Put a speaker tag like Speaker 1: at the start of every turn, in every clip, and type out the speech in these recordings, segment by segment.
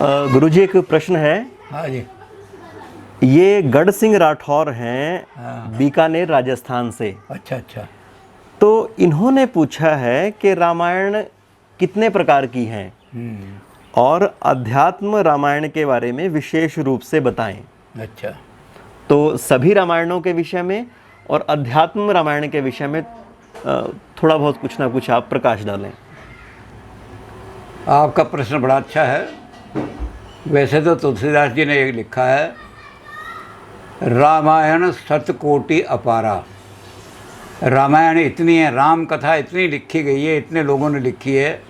Speaker 1: गुरुजी एक प्रश्न है।
Speaker 2: हाँ जी।
Speaker 1: ये गढ़ सिंह राठौर हैं,
Speaker 2: हाँ।
Speaker 1: बीकानेर राजस्थान से।
Speaker 2: अच्छा अच्छा।
Speaker 1: तो इन्होंने पूछा है कि रामायण कितने प्रकार की हैं और अध्यात्म रामायण के बारे में विशेष रूप से बताएं।
Speaker 2: अच्छा।
Speaker 1: तो सभी रामायणों के विषय में और अध्यात्म रामायण के विषय में थोड़ा बहुत कुछ ना कुछ आप प्रकाश डालें।
Speaker 2: आपका प्रश्न बड़ा अच्छा है। वैसे तो तुलसीदास जी ने एक लिखा है, रामायण शतकोटि अपारा। रामायण इतनी है, राम कथा इतनी लिखी गई है, इतने लोगों ने लिखी है,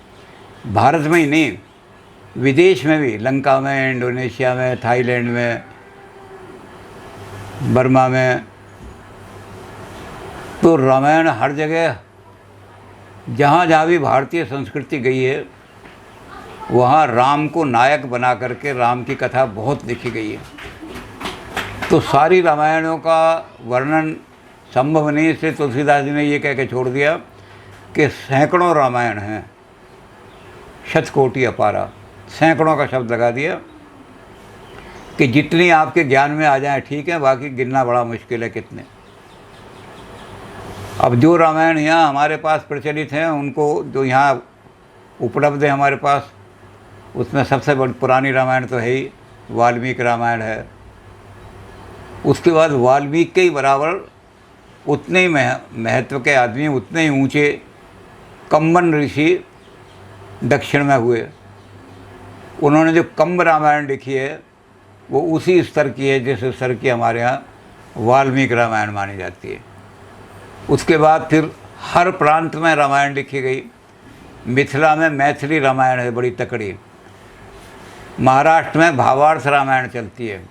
Speaker 2: भारत में ही नहीं विदेश में भी, लंका में, इंडोनेशिया में, थाईलैंड में, बर्मा में। तो रामायण हर जगह जहाँ जहाँ भी भारतीय संस्कृति गई है वहाँ राम को नायक बना करके राम की कथा बहुत लिखी गई है। तो सारी रामायणों का वर्णन संभव नहीं, इसलिए तुलसीदास जी ने ये कह के छोड़ दिया कि सैकड़ों रामायण हैं, शतकोटि अपारा। सैकड़ों का शब्द लगा दिया कि जितनी आपके ज्ञान में आ जाए ठीक है, बाकी गिनना बड़ा मुश्किल है कितने। अब जो रामायण यहाँ हमारे पास प्रचलित हैं, उनको जो यहाँ उपलब्ध है हमारे पास, उसमें सबसे बड़ी पुरानी रामायण तो है ही वाल्मीकि रामायण है। उसके बाद वाल्मीकि के ही बराबर उतने ही महत्व के आदमी, उतने ही ऊंचे कंबन ऋषि दक्षिण में हुए। उन्होंने जो कंब रामायण लिखी है वो उसी स्तर की है जिस स्तर की हमारे यहाँ वाल्मीकि रामायण मानी जाती है। उसके बाद फिर हर प्रांत में रामायण लिखी गई। मिथिला में मैथिली रामायण है बड़ी तकड़ी, महाराष्ट्र में भावार्थ रामायण चलती है,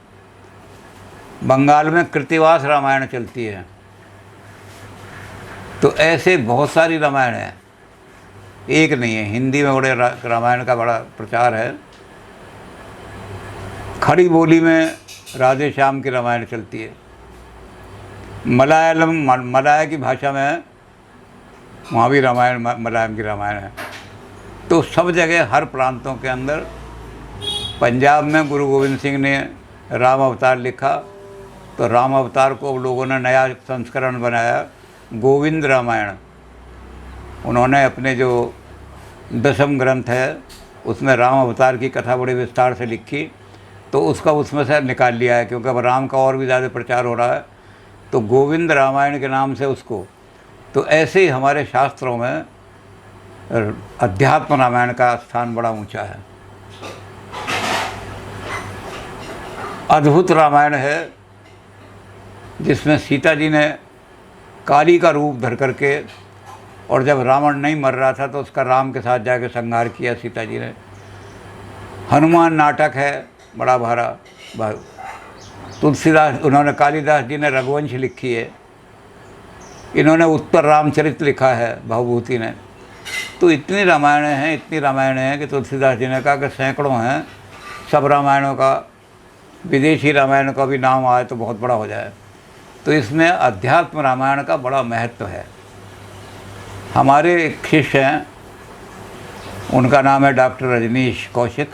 Speaker 2: बंगाल में कृतिवास रामायण चलती है। तो ऐसे बहुत सारी रामायण है, एक नहीं है। हिंदी में बड़े रामायण का बड़ा प्रचार है। खड़ी बोली में राधे श्याम की रामायण चलती है। मलाया की भाषा में वहाँ भी रामायण, मलयालम की रामायण है। तो सब जगह हर प्रांतों के अंदर, पंजाब में गुरु गोविंद सिंह ने राम अवतार लिखा, तो राम अवतार को अब लोगों ने नया संस्करण बनाया, गोविंद रामायण। उन्होंने अपने जो 10वीं ग्रंथ है उसमें राम अवतार की कथा बड़े विस्तार से लिखी, तो उसका उसमें से निकाल लिया है, क्योंकि अब राम का और भी ज़्यादा प्रचार हो रहा है, तो गोविंद रामायण के नाम से उसको। तो ऐसे ही हमारे शास्त्रों में अध्यात्म रामायण का स्थान बड़ा ऊंचा है। अद्भुत रामायण है जिसमें सीता जी ने काली का रूप धर करके, और जब रावण नहीं मर रहा था तो उसका राम के साथ जाकर संहार किया सीता जी ने। हनुमान नाटक है बड़ा भारा। तुलसीदास, उन्होंने कालिदास जी ने रघुवंश लिखी है। इन्होंने उत्तर रामचरित लिखा है भवभूति ने। तो इतनी रामायणें हैं, इतनी रामायणें हैं कि तुलसीदास जी ने कहा कि सैकड़ों हैं। सब रामायणों का, विदेशी रामायण का भी नाम आए तो बहुत बड़ा हो जाए। तो इसमें अध्यात्म रामायण का बड़ा महत्व है। हमारे एक शिष्य हैं, उनका नाम है डॉक्टर रजनीश कौशिक।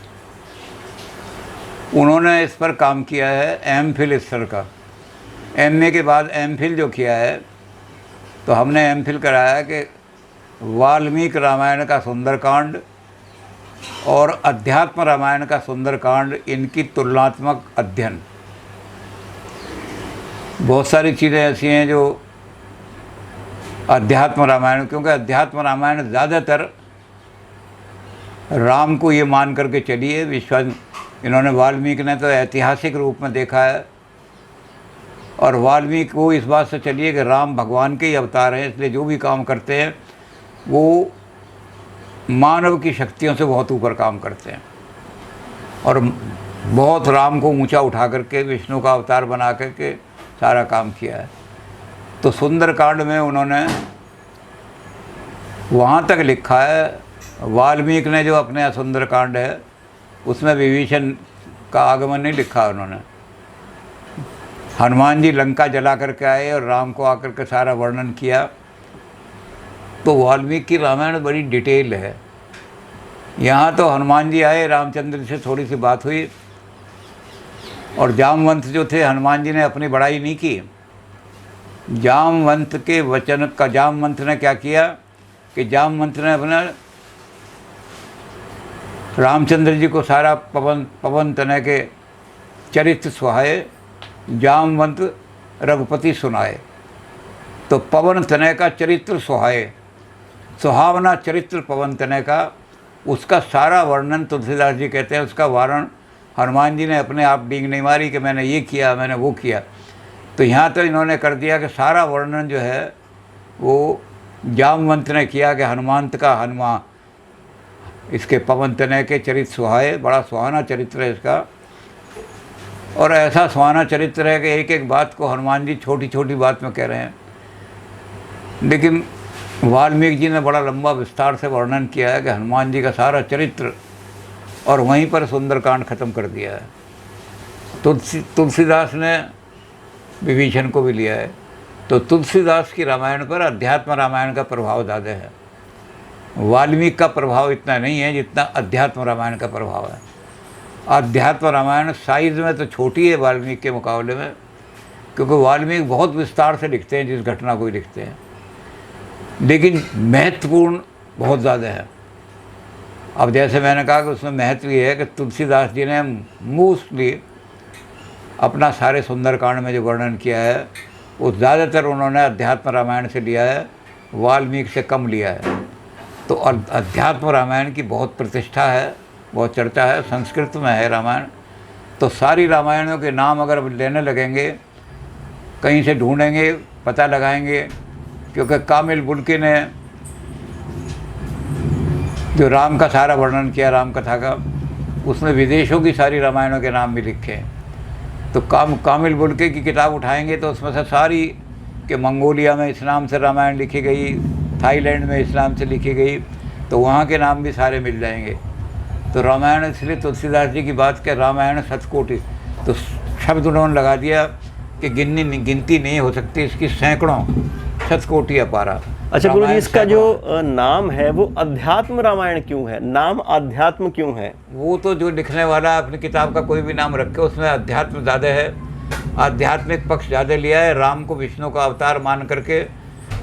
Speaker 2: उन्होंने इस पर काम किया है एमफिल स्तर का। एमए के बाद एमफिल जो किया है, तो हमने एमफिल कराया है कि वाल्मीकि रामायण का सुंदरकांड और अध्यात्म रामायण का सुंदरकांड, इनकी तुलनात्मक अध्ययन। बहुत सारी चीज़ें ऐसी हैं जो अध्यात्म रामायण, क्योंकि अध्यात्म रामायण ज़्यादातर राम को ये मान करके चली है। विश्वास इन्होंने, वाल्मीकि ने तो ऐतिहासिक रूप में देखा है, और वाल्मीकि को इस बात से चलिए कि राम भगवान के ही अवतार हैं, इसलिए जो भी काम करते हैं वो मानव की शक्तियों से बहुत ऊपर काम करते हैं। और बहुत राम को ऊंचा उठा करके विष्णु का अवतार बना करके सारा काम किया है। तो सुंदरकांड में उन्होंने वहाँ तक लिखा है, वाल्मीकि ने जो अपने सुंदरकांड है उसमें विभीषण का आगमन नहीं लिखा उन्होंने। हनुमान जी लंका जला करके आए और राम को आकर के सारा वर्णन किया। तो वाल्मीकि रामायण बड़ी डिटेल है। यहाँ तो हनुमान जी आए, रामचंद्र से थोड़ी सी बात हुई, और जामवंत जो थे, हनुमान जी ने अपनी बड़ाई नहीं की। जामवंत के वचन का जामवंत ने क्या किया कि जामवंत ने अपना रामचंद्र जी को सारा पवन तनय के चरित्र सुहाए, जामवंत रघुपति सुनाए। तो पवन तनय का चरित्र सुहाए, सुहावना चरित्र पवन तनय का, उसका सारा वर्णन तुलसीदास जी कहते हैं। उसका वारण हनुमान जी ने अपने आप डींग नहीं मारी कि मैंने ये किया, मैंने वो किया। तो यहाँ तो इन्होंने कर दिया कि सारा वर्णन जो है वो जामवंत ने किया कि हनुमंत का हनुमान, इसके पवन तनय के चरित्र सुहाए, बड़ा सुहाना चरित्र है इसका। और ऐसा सुहाना चरित्र है कि एक एक बात को हनुमान जी छोटी छोटी बात में कह रहे हैं, लेकिन वाल्मीकि जी ने बड़ा लंबा विस्तार से वर्णन किया है कि हनुमान जी का सारा चरित्र, और वहीं पर सुंदरकांड खत्म कर दिया है। तुलसीदास ने विभीषण को भी लिया है। तो तुलसीदास की रामायण पर अध्यात्म रामायण का प्रभाव ज़्यादा है। वाल्मीकि का प्रभाव इतना नहीं है जितना अध्यात्म रामायण का प्रभाव है। अध्यात्म रामायण साइज़ में तो छोटी है वाल्मीकि के मुकाबले में, क्योंकि वाल्मीकि बहुत विस्तार से लिखते हैं जिस घटना को ही लिखते हैं, लेकिन महत्वपूर्ण बहुत ज़्यादा है। अब जैसे मैंने कहा कि उसमें महत्व ये है कि तुलसीदास जी ने मोस्टली अपना सारे सुंदरकांड में जो वर्णन किया है वो ज़्यादातर उन्होंने अध्यात्म रामायण से लिया है, वाल्मीकि से कम लिया है। तो अध्यात्म रामायण की बहुत प्रतिष्ठा है, बहुत चर्चा है, संस्कृत में है रामायण। तो सारी रामायणों के नाम अगर लेने लगेंगे, कहीं से ढूंढेंगे, पता लगाएंगे, क्योंकि कामिल बुल्की ने जो राम का सारा वर्णन किया, राम कथा का, उसमें विदेशों की सारी रामायणों के नाम भी लिखे हैं। तो कामिल बुल्की की किताब उठाएंगे तो उसमें से सारी कि मंगोलिया में इस्लाम से रामायण लिखी गई, थाईलैंड में इस्लाम से लिखी गई, तो वहाँ के नाम भी सारे मिल जाएंगे। तो रामायण, इसलिए तुलसीदास जी की बात कि रामायण शतकोटि, तो शब्द उन्होंने लगा दिया कि गिनती नहीं हो सकती इसकी, सैकड़ों, शतकोटि अपारा।
Speaker 1: अच्छा गुरु जी, इसका जो नाम है वो अध्यात्म रामायण क्यों है? नाम अध्यात्म क्यों है?
Speaker 2: वो तो जो लिखने वाला अपनी किताब का कोई भी नाम रखे, उसमें अध्यात्म ज़्यादा है, आध्यात्मिक पक्ष ज़्यादा लिया है, राम को विष्णु का अवतार मान करके।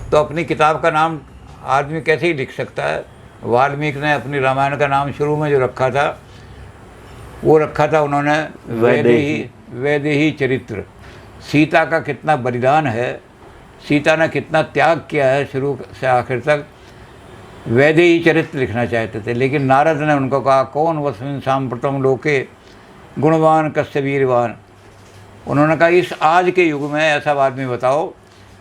Speaker 2: तो अपनी किताब का नाम आदमी कैसे ही लिख सकता है? वाल्मीकि ने अपनी रामायण का नाम शुरू में जो रखा था, वो रखा था उन्होंने वैदेही चरित्र। सीता का कितना बलिदान है, सीता ने कितना त्याग किया है शुरू से आखिर तक, वैदेही चरित्र लिखना चाहते थे। लेकिन नारद ने उनको कहा, कौन वस्मिन् सांप्रतम लोके गुणवान कस्य वीरवान। उन्होंने कहा इस आज के युग में ऐसा आदमी बताओ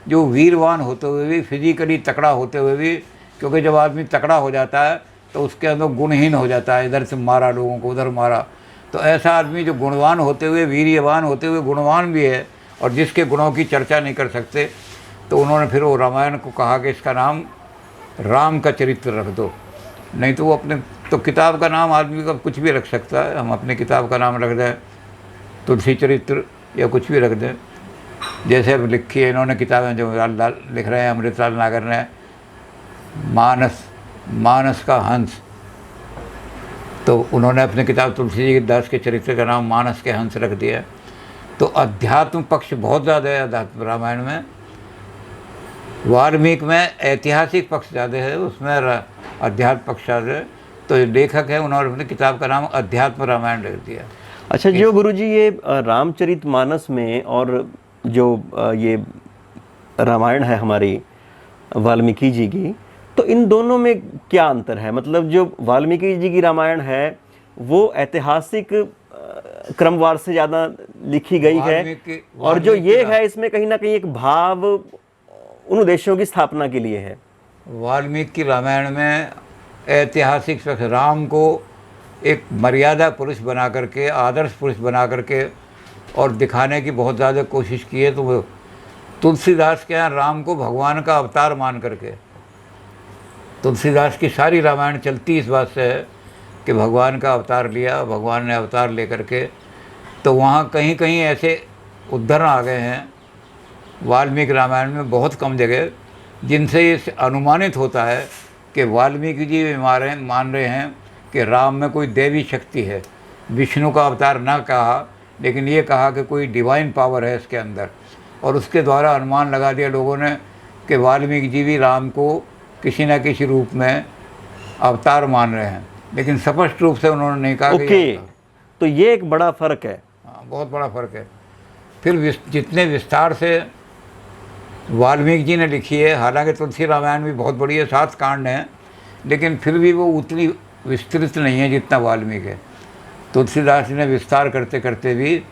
Speaker 2: जो वीरवान होते हुए भी, फिजिकली तकड़ा होते हुए भी, क्योंकि जब आदमी तकड़ा हो जाता है तो उसके अंदर गुणहीन हो जाता है, इधर से मारा लोगों को, उधर मारा। तो ऐसा आदमी जो गुणवान होते हुए, वीर्यवान होते हुए गुणवान भी है, और जिसके गुणों की चर्चा नहीं कर सकते, तो उन्होंने फिर वो रामायण को कहा कि इसका नाम राम का चरित्र रख दो। नहीं तो वो अपने, तो किताब का नाम आदमी का कुछ भी रख सकता है। हम अपने किताब का नाम रख दें तुलसी चरित्र या कुछ भी रख दें, जैसे अब लिखी है इन्होंने किताबें जो लिख रहे हैं अमृतलाल नागर ने, मानस का हंस, तो उन्होंने अपनी किताब तुलसी दास के चरित्र का नाम मानस के हंस रख दिया। तो अध्यात्म पक्ष बहुत ज़्यादा है अध्यात्म रामायण में। वाल्मीकि में ऐतिहासिक पक्ष ज़्यादा है, उसमें अध्यात्म पक्ष ज़्यादा है। तो लेखक है, उन्होंने अपनी किताब का नाम अध्यात्म रामायण रख दिया।
Speaker 1: अच्छा, जो गुरुजी ये रामचरितमानस में और जो ये रामायण है हमारी वाल्मीकि जी की, तो इन दोनों में क्या अंतर है? मतलब जो वाल्मीकि जी की रामायण है वो ऐतिहासिक क्रमवार से ज़्यादा लिखी गई है, और जो ये है इसमें कहीं ना कहीं एक भाव उन उद्देश्यों की स्थापना के लिए है।
Speaker 2: वाल्मीकि की रामायण में ऐतिहासिक पक्ष, राम को एक मर्यादा पुरुष बना करके, आदर्श पुरुष बना करके और दिखाने की बहुत ज़्यादा कोशिश की है। तो तुलसीदास के यहाँ राम को भगवान का अवतार मान करके, तुलसीदास की सारी रामायण चलती इस बात से है कि भगवान का अवतार लिया, भगवान ने अवतार लेकर के। तो वहाँ कहीं कहीं ऐसे उद्धरण आ गए हैं वाल्मीकि रामायण में, बहुत कम जगह, जिनसे ये अनुमानित होता है कि वाल्मीकि जी मान रहे हैं कि राम में कोई देवी शक्ति है। विष्णु का अवतार ना कहा, लेकिन ये कहा कि कोई डिवाइन पावर है इसके अंदर, और उसके द्वारा अनुमान लगा दिया लोगों ने कि वाल्मीकि जी भी राम को किसी न किसी रूप में अवतार मान रहे हैं, लेकिन स्पष्ट रूप से उन्होंने नहीं कहा कि
Speaker 1: ओके, तो ये एक बड़ा फर्क है।
Speaker 2: हाँ, बहुत बड़ा फ़र्क है। फिर जितने विस्तार से वाल्मीकि जी ने लिखी है, हालांकि तुलसी रामायण भी बहुत बड़ी है, 7 कांड हैं, लेकिन फिर भी वो उतनी विस्तृत नहीं है जितना वाल्मीकि है। तुलसीदास जी ने विस्तार करते करते भी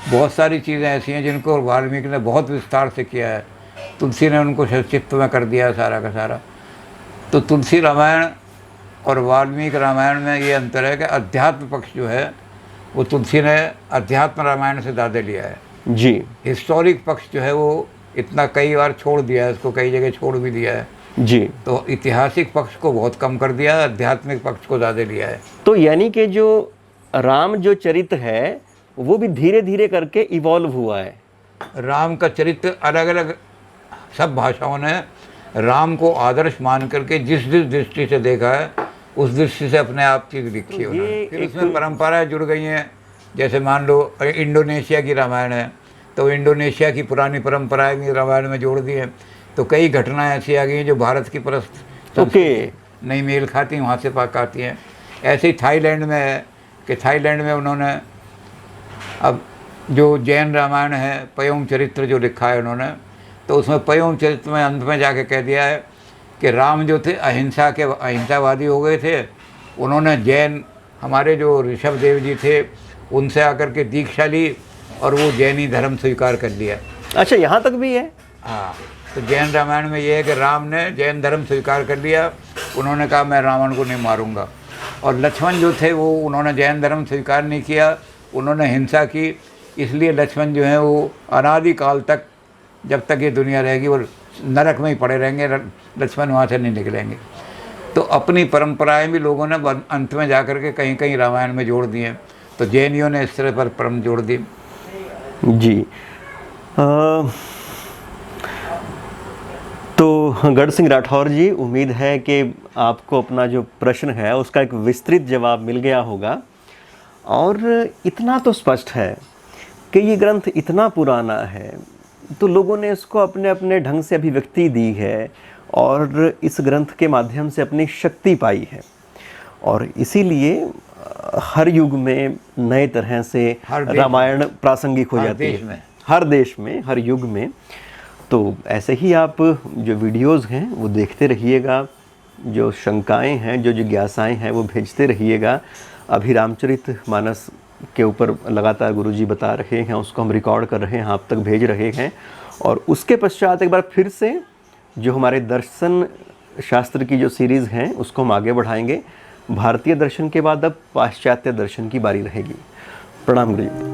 Speaker 2: बहुत सारी चीज़ें ऐसी हैं जिनको वाल्मीकि ने बहुत विस्तार से किया है। तुलसी ने उनको संक्षिप्त में कर दिया सारा का सारा। तो तुलसी रामायण और वाल्मीकि रामायण में ये अंतर है कि अध्यात्म पक्ष जो है वो तुलसी ने अध्यात्म रामायण से ज़्यादा लिया है
Speaker 1: जी।
Speaker 2: हिस्टोरिक पक्ष जो है वो इतना कई बार छोड़ दिया है, उसको कई जगह छोड़ भी दिया है
Speaker 1: जी।
Speaker 2: तो ऐतिहासिक पक्ष को बहुत कम कर दिया है, आध्यात्मिक पक्ष को ज़्यादा लिया है।
Speaker 1: तो यानी कि जो राम जो चरित्र है वो भी धीरे धीरे करके इवॉल्व हुआ है।
Speaker 2: राम का चरित्र अलग अलग सब भाषाओं ने राम को आदर्श मान करके जिस जिस दृष्टि से देखा है उस दृष्टि से अपने आप चीज़ लिखी है उन्होंने। फिर उसमें परंपराएं जुड़ गई हैं, जैसे मान लो इंडोनेशिया की रामायण है तो इंडोनेशिया की पुरानी परंपराएं भी रामायण में जोड़ दी हैं। तो कई घटनाएं ऐसी आ गई हैं जो भारत की परस्त नहीं मेल खाती, वहाँ से पाक आती हैं। ऐसे ही थाईलैंड में है कि थाईलैंड में उन्होंने अब जो जैन रामायण है पयोम चरित्र जो लिखा है उन्होंने, तो उसमें पयोम चरित्र में अंत में जाके कह दिया है कि राम जो थे अहिंसावादी हो गए थे, उन्होंने जैन हमारे जो ऋषभ देव जी थे उनसे आकर के दीक्षा ली और वो जैनी धर्म स्वीकार कर लिया।
Speaker 1: अच्छा, यहाँ तक भी है?
Speaker 2: हाँ, तो जैन रामायण में ये है कि राम ने जैन धर्म स्वीकार कर लिया, उन्होंने कहा मैं रावण को नहीं मारूंगा। और लक्ष्मण जो थे वो उन्होंने जैन धर्म स्वीकार नहीं किया, उन्होंने हिंसा की, इसलिए लक्ष्मण जो हैं वो अनादिकाल तक जब तक ये दुनिया रहेगी वो नरक में ही पड़े रहेंगे, लक्ष्मण वहाँ से नहीं निकलेंगे। तो अपनी परंपराएं भी लोगों ने अंत में जा कर के कहीं कहीं रामायण में जोड़ दी हैं, तो जैनियों ने इस तरह पर परम जोड़ दी।
Speaker 1: जी। तो गढ़ सिंह राठौर जी, उम्मीद है कि आपको अपना जो प्रश्न है उसका एक विस्तृत जवाब मिल गया होगा। और इतना तो स्पष्ट है कि ये ग्रंथ इतना पुराना है तो लोगों ने इसको अपने अपने ढंग से अभिव्यक्ति दी है और इस ग्रंथ के माध्यम से अपनी शक्ति पाई है, और इसीलिए हर युग में नए तरह से रामायण प्रासंगिक हो जाती है, हर देश में, हर युग में। तो ऐसे ही आप जो वीडियोस हैं वो देखते रहिएगा, जो शंकाएं हैं, जो जिज्ञासाएं हैं वो भेजते रहिएगा। अभी रामचरितमानस के ऊपर लगातार गुरुजी बता रहे हैं, उसको हम रिकॉर्ड कर रहे हैं, आप तक भेज रहे हैं। और उसके पश्चात एक बार फिर से जो हमारे दर्शन शास्त्र की जो सीरीज़ हैं उसको हम आगे बढ़ाएंगे। भारतीय दर्शन के बाद अब पाश्चात्य दर्शन की बारी रहेगी। प्रणाम गुरुजी।